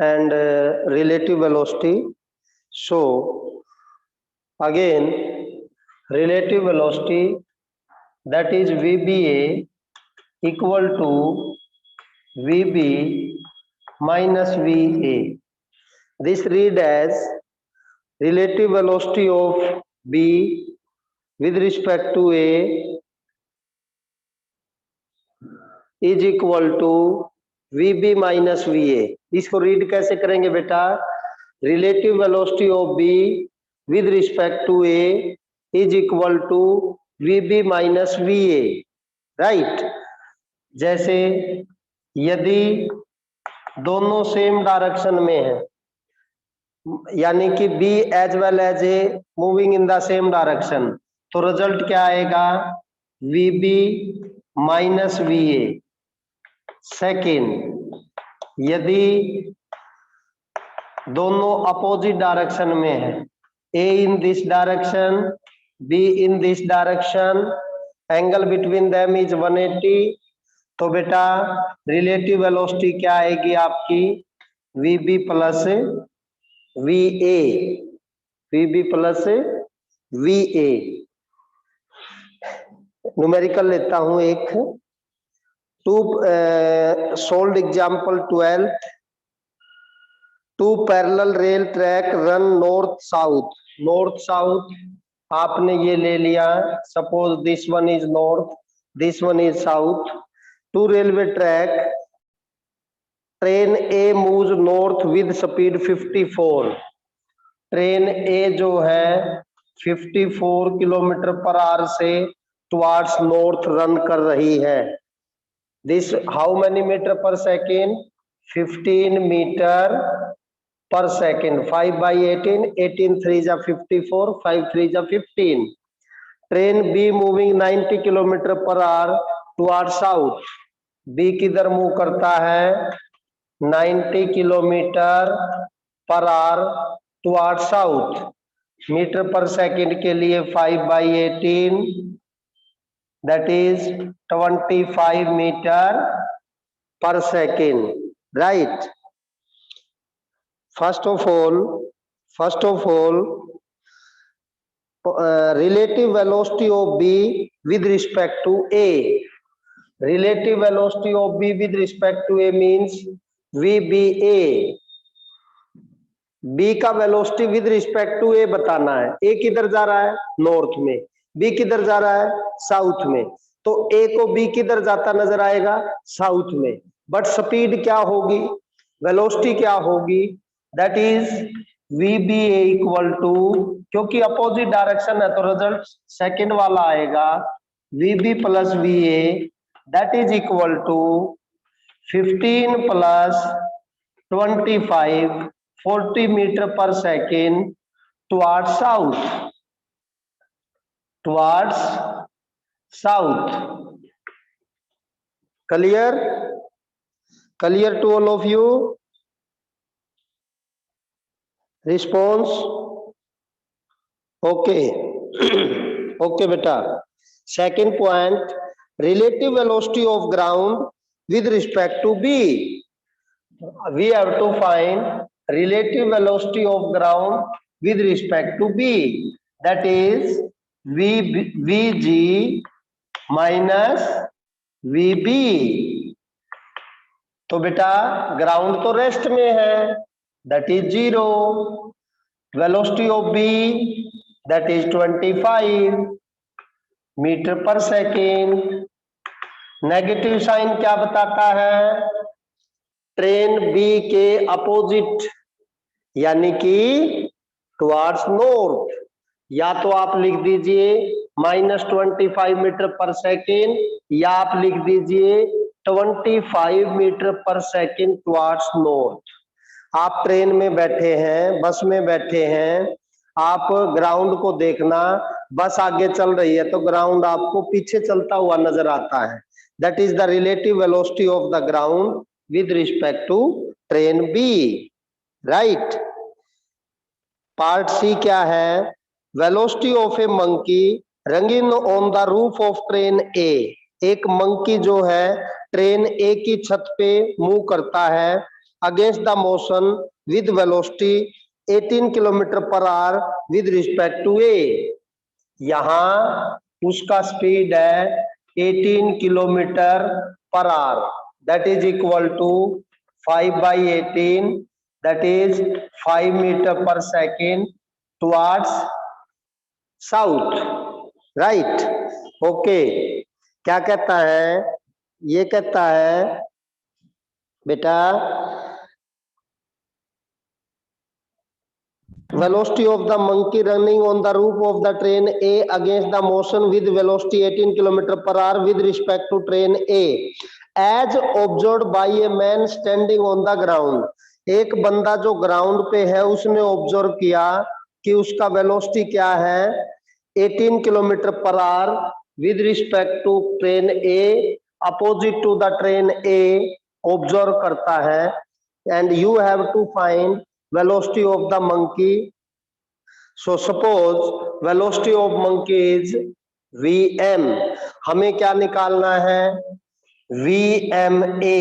and relative velocity. So again, relative velocity, that is VBA equal to VB minus VA. This read as relative velocity of B with respect to A is equal to VB minus VA. इसको read कैसे करेंगे बेटा? Relative velocity of B with respect to A is equal to VB minus VA, right? जैसे यदि दोनों same direction में है, यानी कि B as well as A moving in the same direction, तो रिजल्ट क्या आएगा? VB minus VA. सेकेंड, यदि दोनों अपोजिट डायरेक्शन में है, A in this direction, B in this direction, angle between them is 180, तो बेटा रिलेटिव वेलोसिटी क्या आएगी आपकी? VB plus VA, VB plus VA. Numerical लेता हूं एक. Solved example 12. Two parallel rail track run north south. North south आपने ये ले लिया. Suppose this one is north, this one is south. Two railway track, train A moves north with speed 54. Train ए जो है 54 kilometre per our से towards north run कर रही है. This how many metre per second? 15 metre per second. 5/18, 18 3 जा 54, 5 3 जा 15. Train B moving 90 kilometre per hour toward south. B किधर मूव करता है? 90 kilometre per hour toward south. Metre per second के लिए 5/18, that is 25 meter per second, right? First of all, relative velocity of B with respect to A. Relative velocity of B with respect to A means VBA. B का velocity with respect to ए बताना है. ए किधर जा रहा है? North में. B किधर जा रहा है? साउथ में. तो ए को बी किधर जाता नजर आएगा? साउथ में. बट स्पीड क्या होगी? वेलोसिटी क्या होगी? That is VBA equal to, क्योंकि अपोजिट डायरेक्शन है तो रिजल्ट सेकंड वाला आएगा, VB plus VA, that is equal to 15 प्लस 25, 40 metre per second towards south. Towards south. Clear? Clear to all of you? Response? Okay. Okay बेटा. Second point, relative velocity of ground with respect to B. We have to find relative velocity of ground with respect to B, that is VG minus VB. तो बेटा ground तो rest में है, that is 0. velocity of B, that is 25 metre per second. Negative sign क्या बताता है? Train B के opposite, यानी कि टुवार्ड्स नॉर्थ. या तो आप लिख दीजिए -25 मीटर पर सेकेंड, या आप लिख दीजिए 25 metre per second towards north. आप ट्रेन में बैठे हैं, बस में बैठे हैं, आप ग्राउंड को देखना, बस आगे चल रही है तो ग्राउंड आपको पीछे चलता हुआ नजर आता है. That is the relative velocity of the ground with respect to train B, right? Part C क्या है? Velocity of a monkey running on the roof of train A. एक मंकी जो है ट्रेन A की छत पे मूव करता है, against the motion with velocity 18 kilometre per hour with respect to A. यहां उसका स्पीड है 18 kilometre per hour, that is equal to 5/18, दैट इज 5 metre per second towards south, right. Okay, क्या कहता है, ये कहता है बेटा velocity of the monkey running on the roof of the train A against the motion with velocity 18 km per hour with respect to train A as observed by a man standing on the ground। एक बंदा जो ground पे है उसने observe किया कि उसका velocity क्या है 18 kilometre per hour with respect to train A, opposite to the train A observe करता है। And you have to find velocity of the monkey। So suppose velocity of monkey is vm, हमें क्या निकालना है vma।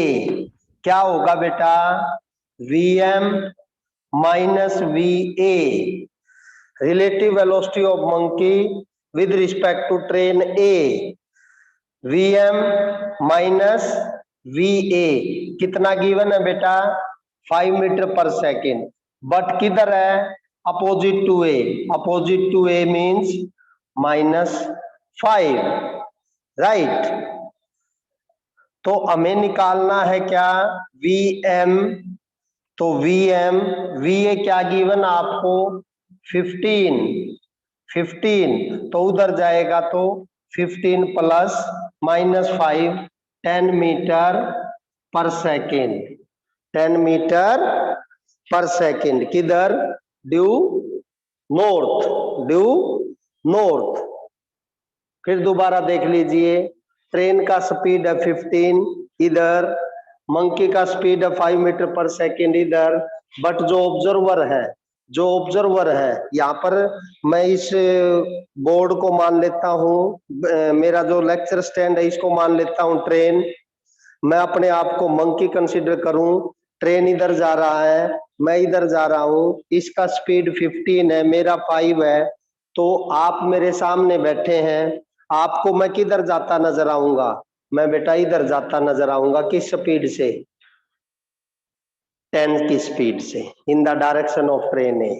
क्या होगा बेटा vm minus va, relative velocity of monkey with respect to train A, vm minus va कितना given है बेटा 5 मीटर पर सेकेंड, बट किधर है opposite to A, opposite to A means -5, right. तो हमें निकालना है क्या vm, तो vm va क्या गिवन आपको 15, तो उधर जाएगा तो 15 plus -5 10 metre per second, 10 metre per second, किधर ड्यू नॉर्थ। फिर दोबारा देख लीजिए, ट्रेन का स्पीड है 15 इधर, मंकी का स्पीड है 5 मीटर पर सेकेंड इधर, बट जो ऑब्जर्वर है यहाँ पर मैं इस बोर्ड को मान लेता हूँ, मेरा जो लेक्चर स्टैंड है इसको मान लेता हूँ ट्रेन, मैं अपने आप को मंकी कंसीडर करूं, ट्रेन इधर जा रहा है मैं इधर जा रहा हूं, इसका स्पीड 15 है मेरा 5 है, तो आप मेरे सामने बैठे हैं, आपको मैं किधर जाता नजर आऊंगा, मैं बेटा इधर जाता नजर आऊंगा, किस स्पीड से 10 की स्पीड से, in the direction of train है।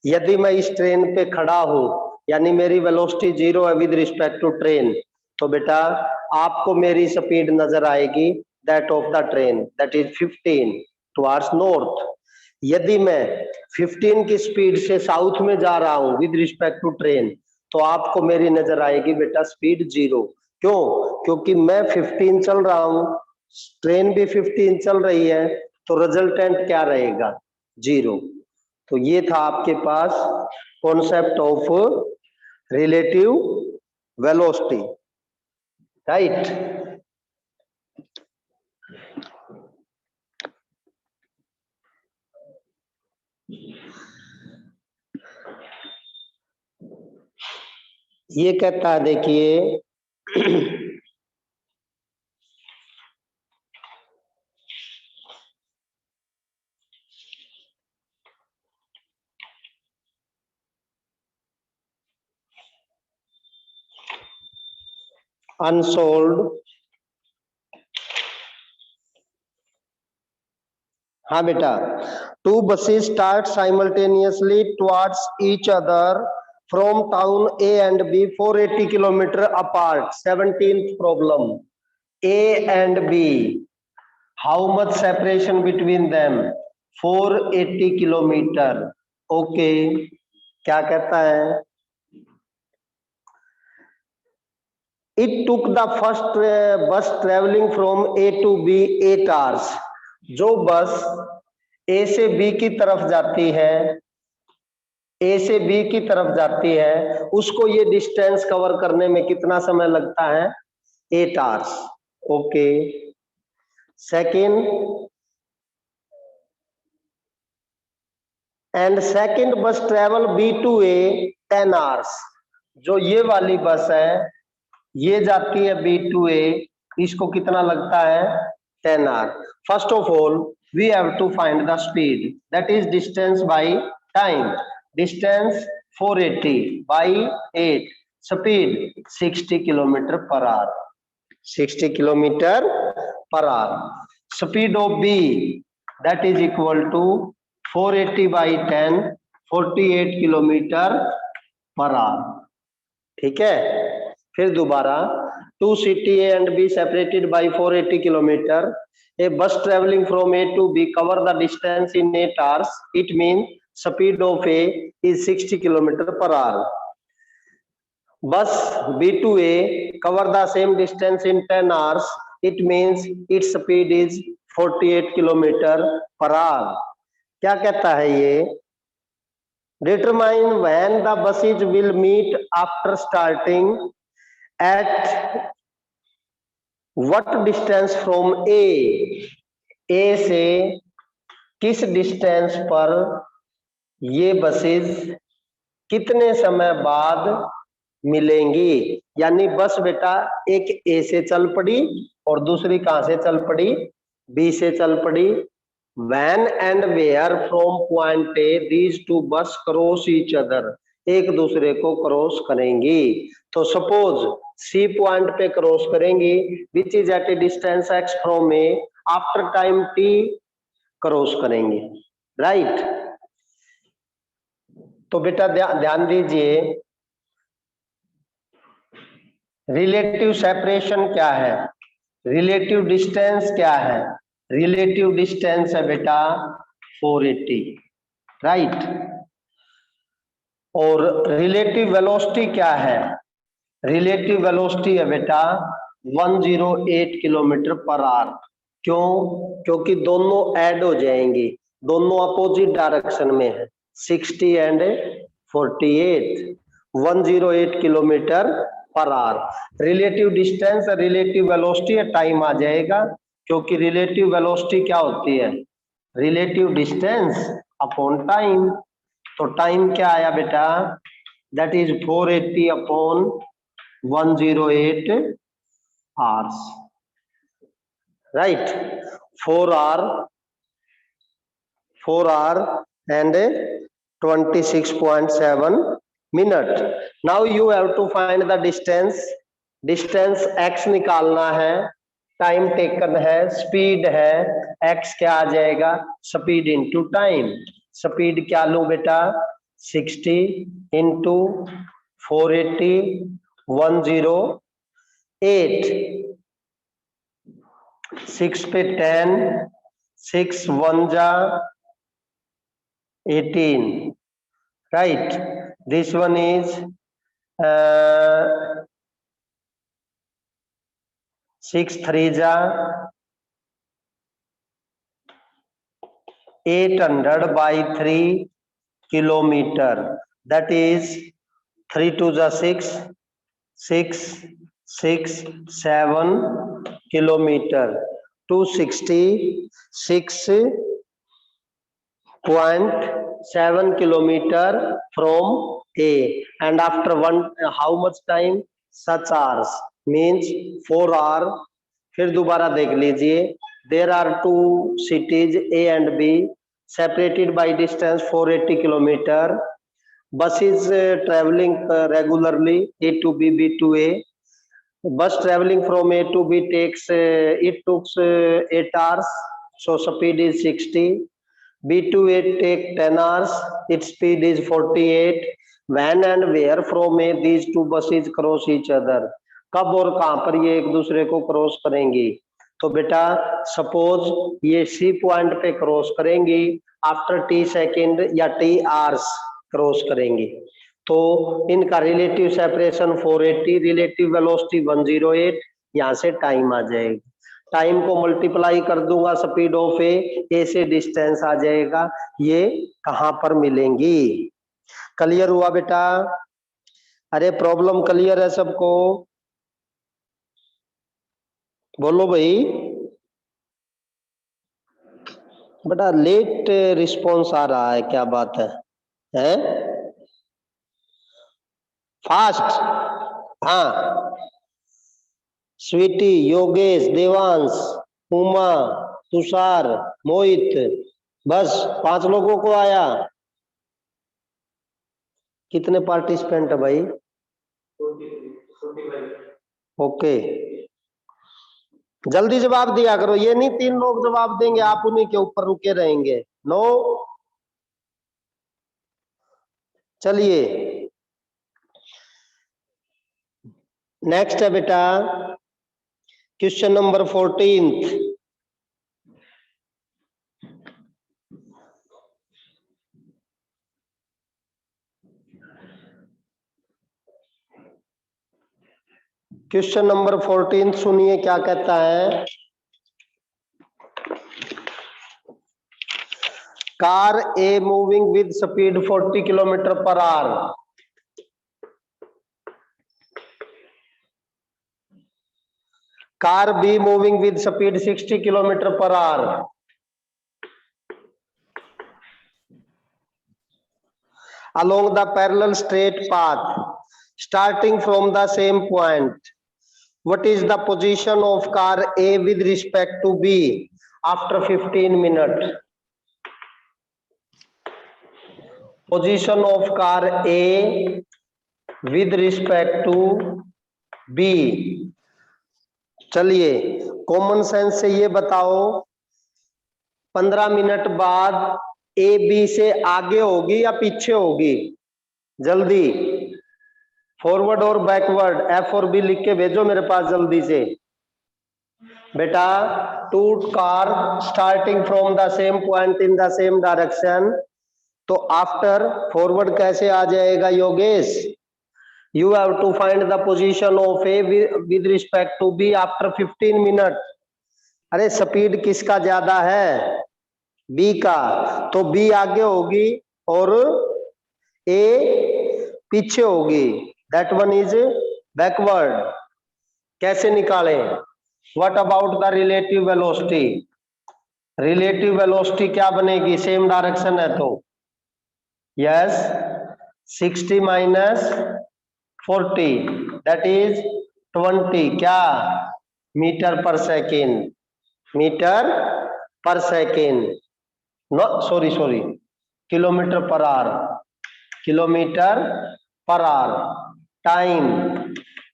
यदि मैं इस ट्रेन पे खड़ा हूं यानी मेरी वेलोसिटी 0 है विद रिस्पेक्ट टू ट्रेन, तो बेटा आपको मेरी स्पीड नजर आएगी that of the train, that is 15 towards north. यदि मैं 15 की स्पीड से साउथ में जा रहा हूं विद रिस्पेक्ट टू ट्रेन, तो आपको मेरी नजर आएगी बेटा स्पीड 0। क्यों? क्योंकि मैं 15 चल रहा हूं, ट्रेन भी 15 चल रही है, तो रिजल्टेंट क्या रहेगा 0। तो ये था आपके पास concept of relative velocity, right. ये कहता है देखिए अनसोल्ड, हाँ बेटा, 2 buses start simultaneously towards each other from town A and B 480 kilometer apart। 17th problem, A and B, how much separation between them 480 kilometer। Okay, क्या कहता है, it took the first bus traveling from A to B 8 hours। जो बस ए से B की तरफ जाती है, ए से बी की तरफ जाती है, उसको ये डिस्टेंस कवर करने में कितना समय लगता है 8 hours. Okay, second, and second bus travel B to A 10 hours. जो ये वाली बस है ये जाती है बी टू ए, इसको कितना लगता है 10 hour. First of all we have to find the speed, that is distance by time. Distance 480 by 8, speed 60 kilometer per hour, 60 kilometer per hour. Speed of B, that is equal to 480 by 10, 48 kilometer per hour. ठीक है, फिर दोबारा, two city A and B separated by 480 kilometre. A bus traveling from A to B cover the distance in 8 hours. It means speed of A is 60 kilometer per hour. Bus B to A cover the same distance in 10 hours. It means its speed is 48 kilometer per hour. क्या कहता है ये? Determine when the buses will meet after starting at what distance from A. A से किस distance पर ये buses कितने समय बाद मिलेंगी. यानी बस बेटा एक ए से चल पड़ी और दूसरी कहां से चल पड़ी? बी से चल पड़ी. When and where from point A these two bus cross each other, एक दूसरे को क्रॉस करेंगी. तो सपोज सी पॉइंट पे क्रॉस करेंगी, which is at a distance x from A, after time t cross करेंगे, राइट. तो बेटा ध्यान दीजिए, रिलेटिव सेपरेशन क्या है, रिलेटिव डिस्टेंस क्या है? रिलेटिव डिस्टेंस है बेटा 480, राइट. और रिलेटिव वेलोसिटी क्या है? रिलेटिव वेलोसिटी है बेटा 108 किलोमीटर पर आवर. क्यों? क्योंकि दोनों ऐड हो जाएंगी, दोनों अपोजिट डायरेक्शन में है, 60 and 48, 108 kilometre per hour. Relative distance, relative velocity, time आ जाएगा, क्योंकि रिलेटिव वेलोसिटी क्या होती है? Relative distance upon time. तो टाइम क्या आया बेटा? That is 480 upon 108 hours, right. 4 hour and 26.7 minute. Now you have to find the distance. Distance x निकालना है, टाइम टेकन है, स्पीड है, x क्या आ जाएगा? Speed into time. स्पीड क्या लूं बेटा? 60 इंटू 480, 108, 6 पे 10, 6 1 जा 18, right. This one is 6 3 जा 800 by 3 kilometer. That is 3 2 जा 6, 6 6 7 kilometer. 266.7 kilometer from A. And after how much time? Such hours means 4 hour. फिर दोबारा देख लीजिए, there are two cities A and B separated by distance 480 kilometer. Bus is traveling regularly A to B, B to A. Bus traveling from A to B takes it took 8 hours, so speed is 60. B to A take 10 hours, its speed is 48. When and where from A these two buses cross each other, कब और कहां पर ये एक दूसरे को cross करेंगी? तो बेटा सपोज ये सी पॉइंट पे क्रॉस करेंगी, आफ्टर टी सेकेंड या टी आवर्स क्रॉस करेंगी. तो इनका रिलेटिव सेपरेशन 480, रिलेटिव वेलोसिटी 108, यहाँ से टाइम आ जाएगा. टाइम को मल्टीप्लाई कर दूंगा स्पीड ऑफ ए से डिस्टेंस आ जाएगा, ये कहां पर मिलेंगी. क्लियर हुआ बेटा? अरे प्रॉब्लम क्लियर है सबको? बोलो भाई. बड़ा लेट रिस्पॉन्स आ रहा है, क्या बात है? फास्ट. हाँ, स्वीटी, योगेश, देवांश, उमा, तुषार, मोहित, बस 5 लोगों को आया। कितने पार्टिसिपेंट है भाई? ओके, जल्दी जवाब दिया करो, ये नहीं 3 लोग जवाब देंगे आप उन्हीं के ऊपर रुके रहेंगे। नो, चलिए नेक्स्ट है बेटा क्वेश्चन नंबर 14। क्वेश्चन नंबर 14 सुनिए क्या कहता है। Car a moving with speed 40 kilometre per our, car be moving with speed 60 kilometre per our, along the parallel straight path starting from the same point. What is the position of car A with respect to B after 15 minutes? Position of car A with respect to B. चलिए common sense से ये बताओ 15 minute बाद A B से आगे होगी या पीछे होगी? जल्दी फॉरवर्ड और बैकवर्ड एफ और बी लिख के भेजो मेरे पास जल्दी से। बेटा two car starting from the same point in the same direction, तो आफ्टर फॉरवर्ड कैसे आ जाएगा Yogesh? You have to find the position of A with respect to B after 15 minute. अरे स्पीड किसका ज्यादा है? बी का, तो बी आगे होगी और ए पीछे होगी, दैट वन इज बैकवर्ड। कैसे निकालें? What about the relative velocity? Relative velocity क्या बनेगी? सेम डायरेक्शन है तो यस 60 माइनस 40 दैट इज 20 क्या metre per second, metre per second, no sorry kilometre per hour, kilometre per hour. Time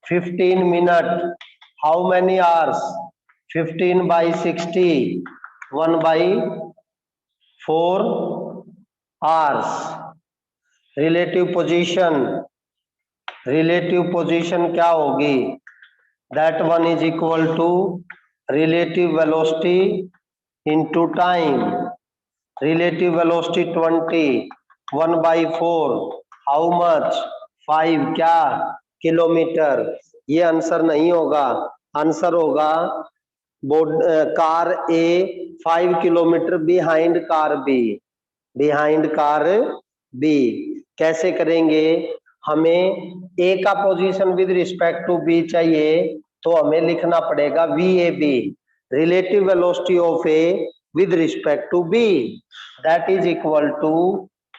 15 minute, how many hours? 15 by 60, 1 by 4 hours। Relative position क्या होगी? That one is equal to relative velocity into time. Relative velocity 20, 1 by 4 how much? 5 क्या kilometre. ये answer नहीं होगा, answer होगा car A 5 kilometre behind car B, behind car B. कैसे करेंगे? हमें ए का position with respect to B चाहिए तो हमें लिखना पड़ेगा V A B, relative velocity of A with respect to B, that is equal to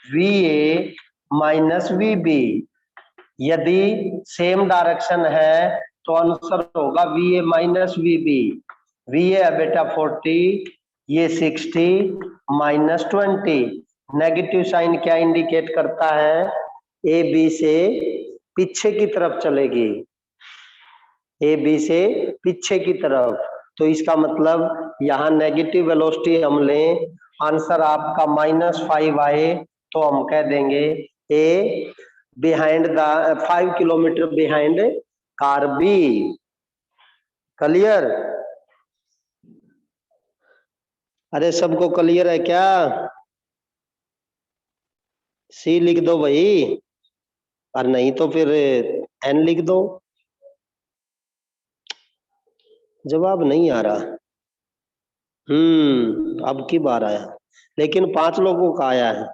VA minus VB। यदि सेम डायरेक्शन है तो आंसर होगा VA माइनस VB। VA है बेटा 40, ये 60 माइनस 20। नेगेटिव साइन क्या इंडिकेट करता है? ए बी से पीछे की तरफ चलेगी, ए बी से पीछे की तरफ, तो इसका मतलब यहाँ नेगेटिव वेलोसिटी हम लें, आंसर आपका -5 आए तो हम कह देंगे A behind the 5 kilometre behind car B. Clear? अरे सबको क्लियर है क्या? सी लिख दो भाई, और नहीं तो फिर एन लिख दो। जवाब नहीं आ रहा। अब की बार आया, लेकिन 5 लोगों का आया है।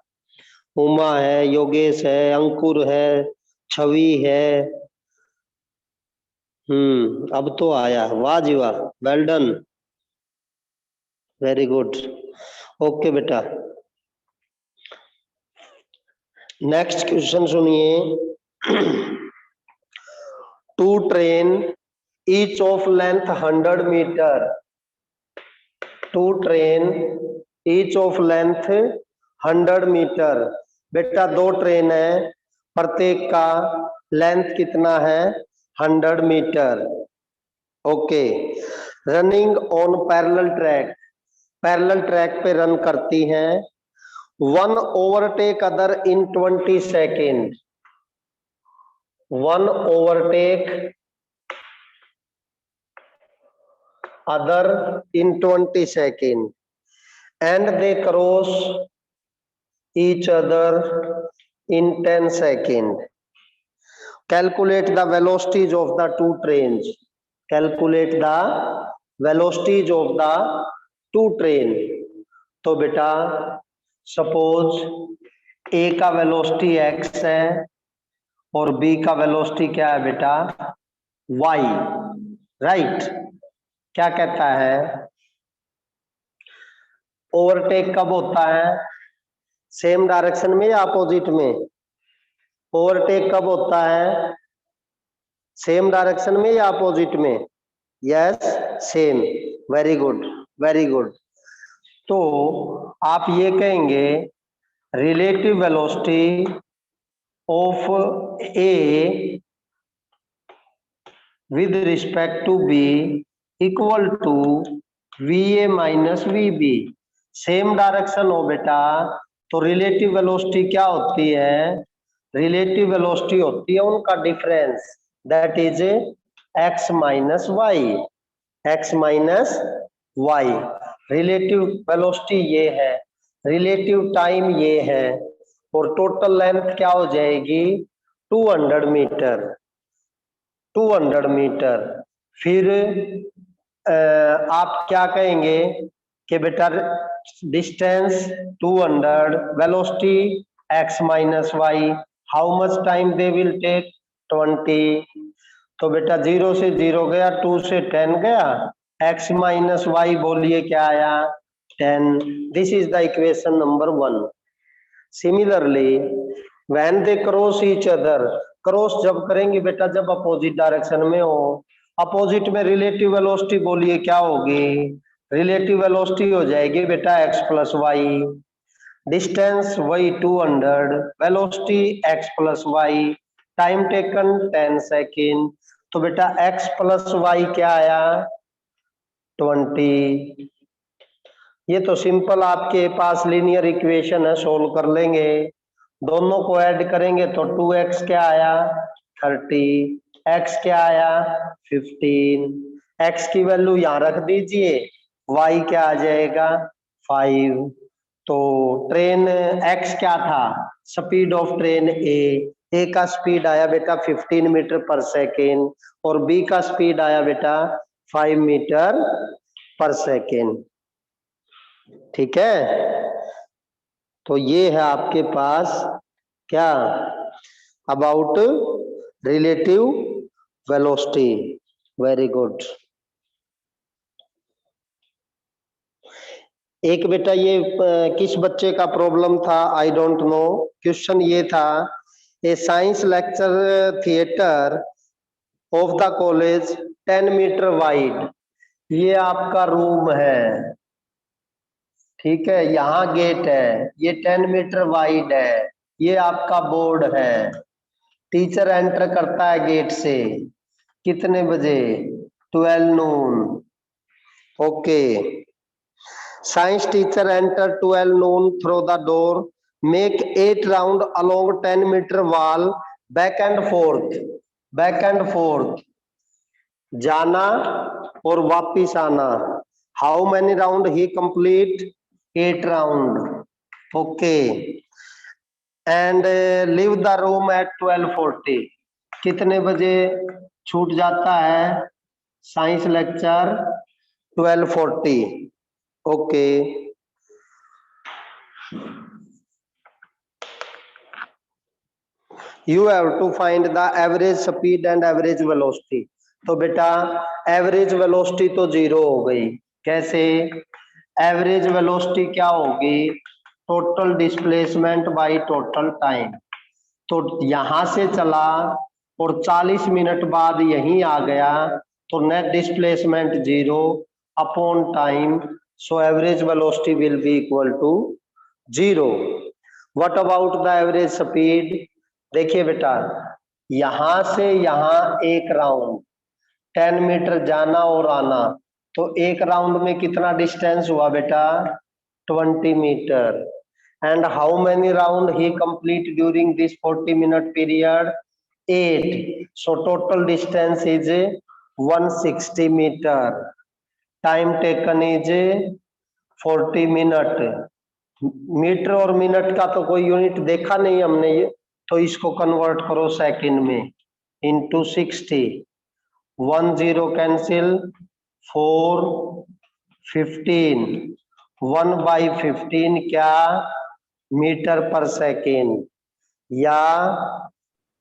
उमा है, योगेश है, अंकुर है, छवि है। अब तो आया। वाह जी वाह, well done, very good. Okay बेटा, नेक्स्ट क्वेश्चन सुनिए। Two train each of length 100 meter two train each of length 100 metre. बेटा दो ट्रेन है, प्रत्येक का लेंथ कितना है 100 metre. Okay, running on parallel track, parallel track पे रन करती हैं। One overtake other in 20 second, one overtake other in 20 seconds and they cross each other in 10 seconds. Calculate the velocities of the two trains. Calculate the velocities of the two train. तो बेटा suppose ए का velocity x है और B का velocity क्या है बेटा y, right. क्या कहता है ओवरटेक कब होता है, सेम डायरेक्शन में या अपोजिट में? ओवरटेक कब होता है, सेम डायरेक्शन में या अपोजिट में? Yes same, very good very good. तो आप ये कहेंगे relative velocity of A with respect to B equal to VA minus VB। Same direction हो बेटा तो रिलेटिव वेलोसिटी क्या होती है, रिलेटिव वेलोसिटी होती है उनका difference, that is x minus Y, x minus Y. Relative velocity ये है, रिलेटिव टाइम ये है और टोटल लेंथ क्या हो जाएगी 200 मीटर, 200 मीटर। फिर आप क्या कहेंगे कि बेटा distance 200, velocity x minus Y, how much time they will take 20। तो बेटा 0 से 0 गया, 2 से 10 गया, x माइनस वाई बोलिए क्या आया 10। This is the equation number 1। Similarly when they cross each other, cross जब करेंगे बेटा जब अपोजिट डायरेक्शन में हो, अपोजिट में रिलेटिव वेलोसिटी बोलिए क्या होगी, रिलेटिव वेलोसिटी हो जाएगी बेटा x प्लस वाई, डिस्टेंस वही 200, velocity x plus Y, time taken 10 second. तो बेटा x प्लस वाई क्या आया 20। ये तो सिंपल आपके पास लीनियर इक्वेशन है, सोल्व कर लेंगे, दोनों को ऐड करेंगे तो 2x क्या आया 30, x क्या आया 15, x की वैल्यू यहाँ रख दीजिए, y क्या आ जाएगा 5। तो ट्रेन x क्या था, स्पीड ऑफ ट्रेन ए का स्पीड आया बेटा 15 मीटर पर सेकेंड और b का स्पीड आया बेटा 5 मीटर पर सेकेंड। ठीक है, तो ये है आपके पास क्या about relative velocity. Very good. एक बेटा ये किस बच्चे का प्रॉब्लम था आई डोंट नो, क्वेश्चन ये था A science lecture theatre of the college 10 metre wide. ये आपका रूम है, ठीक है, यहाँ गेट है, ये 10 मीटर वाइड है, ये आपका बोर्ड है, टीचर एंटर करता है गेट से कितने बजे 12 noon. Okay, science teacher enter 12 noon through the door, make 8 round along 10 metre wall, back and forth, back and forth जाना और वापिस आना। How many round he complete 8 round. Okay, and leave the room at 12:40। कितने बजे छूट जाता है science lecture 12:40। Okay, you have to find the average speed and average velocity. तो बेटा एवरेज वेलोसिटी तो 0 हो गई, कैसे, एवरेज वेलोसिटी क्या होगी total displacement by total time. तो यहां से चला और 40 मिनट बाद यहीं आ गया तो net displacement 0 upon time so average velocity will be equal to 0. What about the average speed? देखिए बेटा, यहां से यहां एक राउंड 10 मीटर जाना और आना, तो एक राउंड में कितना डिस्टेंस हुआ बेटा? 20 metre. And how many round he complete during this 40-minute period? 8. So total distance is 160 meter. Time taken is 40 minute. Metre और मिनट का तो कोई यूनिट देखा नहीं हमने, ये तो इसको कन्वर्ट करो सेकंड में, इंटू 60. 1 0 कैंसिल, 4 15. 1/15 क्या? मीटर पर सेकेंड, या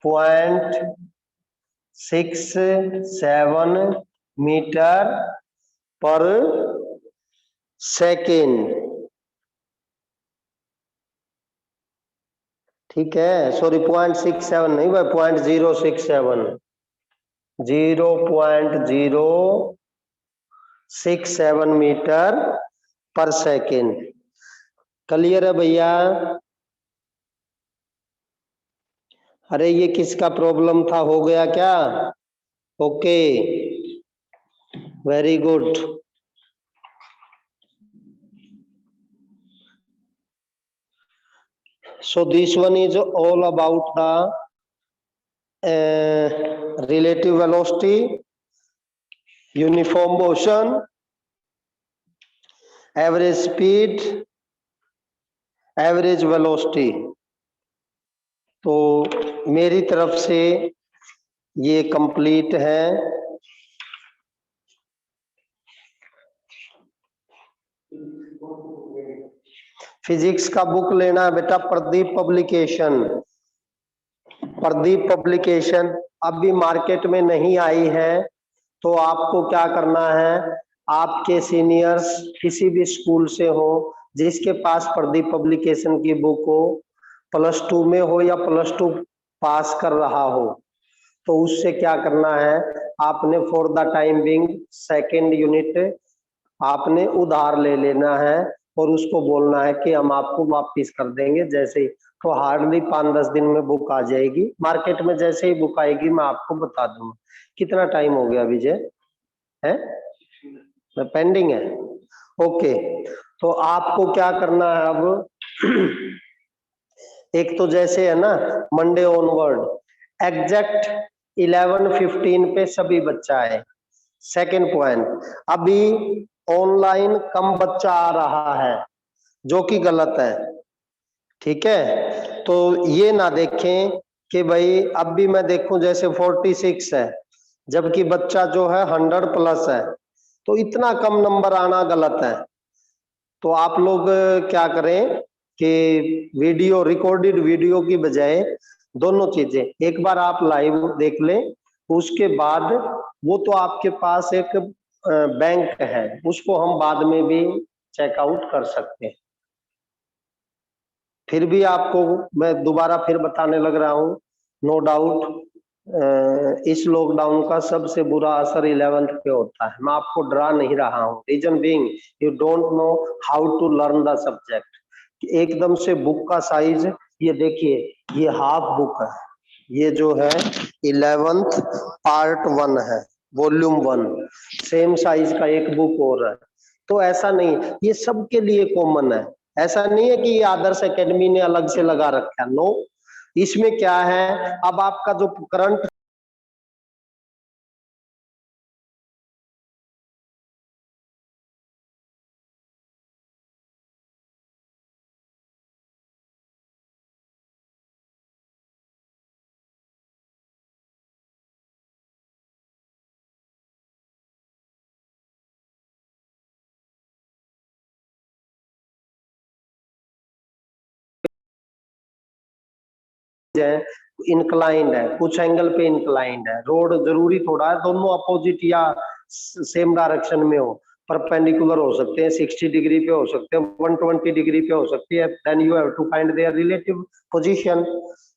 0.67 मीटर पर सेकेंड. ठीक है, सॉरी 0.67 नहीं भाई, 0.067. 0.067 मीटर पर सेकेंड. क्लियर है भैया? अरे ये किसका प्रॉब्लम था, हो गया क्या? Okay, very good. So this one is all about the relative velocity, uniform motion, average speed, average velocity. तो मेरी तरफ से ये कंप्लीट है. फिजिक्स का बुक लेना है बेटा, प्रदीप पब्लिकेशन. प्रदीप पब्लिकेशन अभी मार्केट में नहीं आई है, तो आपको क्या करना है, आपके सीनियर्स किसी भी स्कूल से हो जिसके पास प्रदीप पब्लिकेशन की बुक हो, +2 में हो या +2 पास कर रहा हो, तो उससे क्या करना है, आपने for the time being second unit आपने उधार ले लेना है और उसको बोलना है कि हम आपको वापिस कर देंगे जैसे ही. तो हार्डली 5-10 दिन में बुक आ जाएगी मार्केट में. जैसे ही बुक आएगी मैं आपको बता दूंगा. कितना टाइम हो गया विजय? है पेंडिंग है? ओके, तो आपको क्या करना है अब, एक तो जैसे है ना मंडे ऑनवर्ड एग्जैक्ट 11:15 पे सभी बच्चा है. सेकेंड पॉइंट, अभी ऑनलाइन कम बच्चा आ रहा है जो कि गलत है. ठीक है, तो ये ना देखें कि भाई अब भी मैं देखूं जैसे 46 है जबकि बच्चा जो है 100+ है, तो इतना कम नंबर आना गलत है. तो आप लोग क्या करें कि वीडियो, रिकॉर्डेड वीडियो की बजाय दोनों चीजें एक बार आप लाइव देख लें, उसके बाद वो तो आपके पास एक बैंक है, उसको हम बाद में भी चेकआउट कर सकते हैं. फिर भी आपको मैं दोबारा फिर बताने लग रहा हूँ, नो डाउट इस लॉकडाउन का सबसे बुरा असर 11th पे होता है. मैं आपको डरा नहीं रहा हूँ. Reason being you don't know how to learn the subject. एकदम से बुक का साइज, ये देखिए ये हाफ बुक है, ये जो है 11th पार्ट 1 है, वॉल्यूम 1, सेम साइज का एक बुक और है. तो ऐसा नहीं, ये सबके लिए कॉमन है. ऐसा नहीं है कि ये आदर्श एकेडमी ने अलग से लगा रखा है. नो, इसमें क्या है, अब आपका जो करंट है इंक्लाइंड है, कुछ एंगल पे इंक्लाइंड है. रोड जरूरी थोड़ा है दोनों अपोजिट या सेम डायरेक्शन में हो, परपेंडिकुलर हो सकते हैं, 60 डिग्री पे हो सकते हैं, 120 डिग्री पे हो सकती है. Then you have to find their relative position.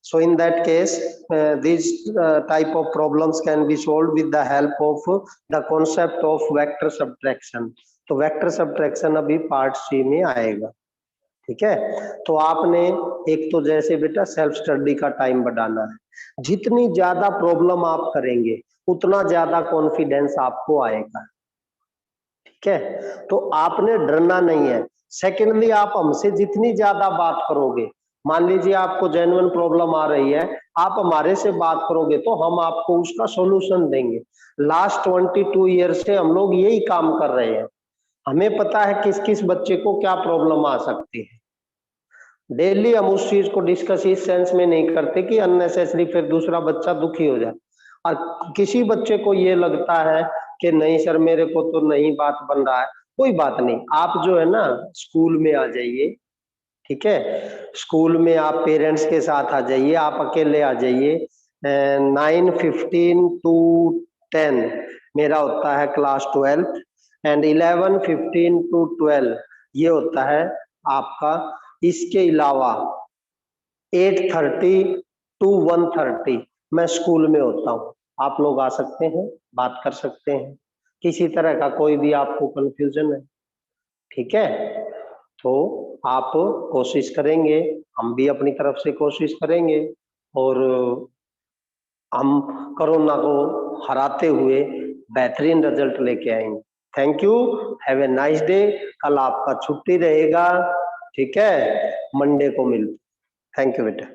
So in that case, these type of problems can be solved with the help of the concept of vector subtraction. तो वेक्टर सब्ट्रैक्शन अभी part सी में आएगा। ठीक है, तो आपने एक तो जैसे बेटा सेल्फ स्टडी का टाइम बढ़ाना है, जितनी ज्यादा प्रॉब्लम आप करेंगे उतना ज्यादा कॉन्फिडेंस आपको आएगा। ठीक है, तो आपने डरना नहीं है। सेकेंडली, आप हमसे जितनी ज्यादा बात करोगे, मान लीजिए आपको जेन्युइन प्रॉब्लम आ रही है, आप हमारे से बात करोगे तो हम आपको उसका सॉल्यूशन देंगे। लास्ट 22 ईयर से हम लोग यही काम कर रहे हैं। हमें पता है किस किस बच्चे को क्या प्रॉब्लम आ सकती है। डेली हम उस चीज को डिस्कस इस सेंस में नहीं करते कि अननेसेसरी फिर दूसरा बच्चा दुखी हो जाए। और किसी बच्चे को ये लगता है कि नहीं सर मेरे को तो नहीं बात बन रहा है, कोई बात नहीं, आप जो है ना स्कूल में आ जाइए। ठीक है, स्कूल में आप पेरेंट्स के साथ आ जाइए, आप अकेले आ जाइए। 9:15 to 10 मेरा होता है क्लास 12 एंड 11:15 to 12 ये होता है आपका। इसके अलावा 8:30 to 1:30 मैं स्कूल में होता हूँ। आप लोग आ सकते हैं, बात कर सकते हैं, किसी तरह का कोई भी आपको कंफ्यूजन है। ठीक है, तो आप कोशिश करेंगे, हम भी अपनी तरफ से कोशिश करेंगे और हम कोरोना को हराते हुए बेहतरीन रिजल्ट लेके आएंगे। Thank you, have a nice day. कल आपका छुट्टी रहेगा। ठीक है, मंडे को मिलते। थैंक यू बेटा।